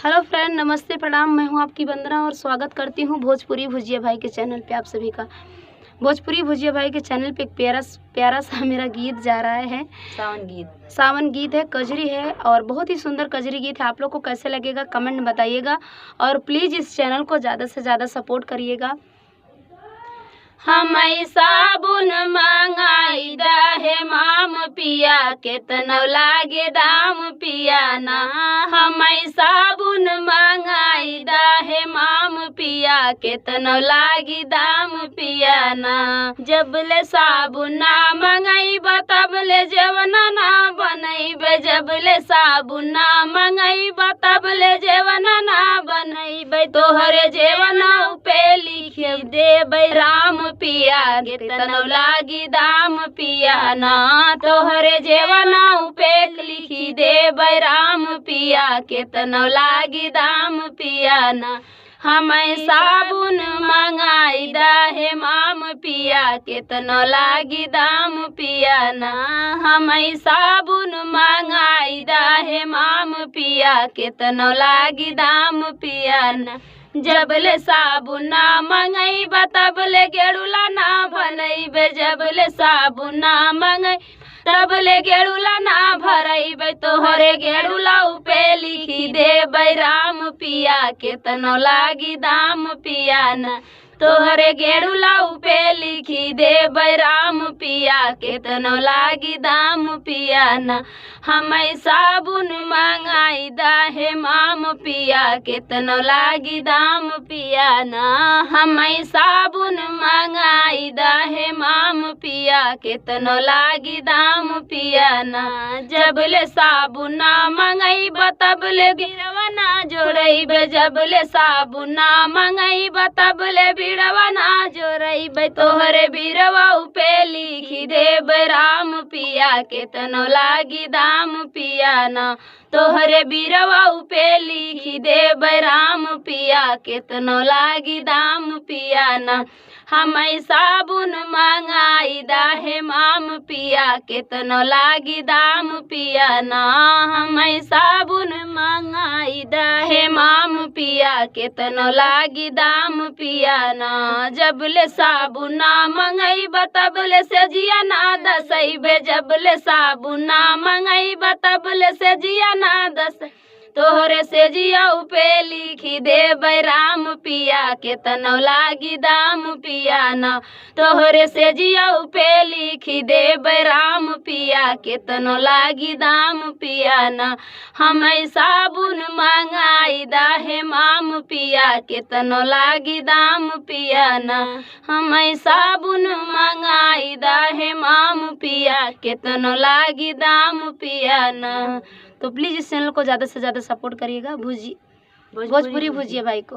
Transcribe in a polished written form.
Hello friend, नमस्ते, प्रणाम। मैं हूं आपकी वंदना और स्वागत करती हूं भोजपुरी भुजिया भाई के चैनल पे आप सभी का। भोजपुरी भुजिया भाई के चैनल पे एक प्यारा सा मेरा गीत जा रहा है। सावन गीत है, कजरी है और बहुत ही सुंदर कजरी गीत है। आप लोग को कैसे लगेगा कमेंट में बताइएगा और प्लीज़ इस चैनल को ज़्यादा से ज़्यादा सपोर्ट करिएगा। हमें साबुन मंगाई है माम पिया, केतनो लागे दाम पिया ना। हमें साबुन मंगाई है माम पिया, केतनो लागी दाम पिया ना। जबले साबुन ना मंगाईबा तबले जेवना ना बनैबे, जबले साबुन ना मंगाईबा तबले जेवना ना बनैबे। तोहरे जेवना पे लिखे देबै राम पिया, केतनो लागी दाम पिया ना। तोहरे जेवना पे लिखी देबै राम पिया, केतनो लागी दाम पिया ना। हमें साबुन मंगाई है माम पिया, केतनो लागी दाम पिया ना। हमें साबुन मंगाई है माम पिया, केतनो लागी दाम पिया ना। जबले साबुन ना मंगैबा तबले गेड़ुला ना बनैबे, जबले साबुन ना मंगै तबले गेड़ुला ना भरैबे। तोहरे गेड़ुला पे लिखी देबै राम पिया, केतनो लागी दाम पिया ना। तोहरे गेड़ुला पे लिखी देबै राम पिया, केतनो लागी दाम पिया ना। हमें साबुन मंगाई है माम पिया, केतनो लागी दाम पिया ना। हमें साबुन मंगाई है माम पिया, केतनो लागी दाम पिया ना। जबले साबुन ना मंगैबा तबले गिरवा ना जोड़ैबे, जबले साबुन ना मंगैबा तबले बिरवा ना जोड़ैबे। तोहरे बिरवा पे लिखी देबै राम पिया, केतनो लागी दाम पिया ना। तोहरे बिरवा पे लिखी देबै राम पिया, केतनो लागी दाम पिया ना। हमें साबुन मंगाई है माम पिया, केतनो लागी दाम पिया ना। हमें साबुन मंगाई है माम पिया, केतनो लागी दाम पिया ना। जबले साबुन ना मंगैबा तबले से जिया ना दसैबे, जबले साबुन ना मंगैबा तबले से जिया ना दस। तोहरे से जिया पे लिखी देबै राम पिया, केतनो लागी दाम पिया ना। तोहरे से जिया पे लिखी देबै राम पिया, केतनो लागी दाम पिया ना। हमें साबुन मंगाई है माम पिया, केतनो लागी दाम पिया ना। हमें साबुन मंगाई है माम पिया, केतनो लागी दाम पिया ना। तो प्लीज़ इस चैनल को ज़्यादा से ज़्यादा सपोर्ट करिएगा भोजपुरी भुजिया भाई को।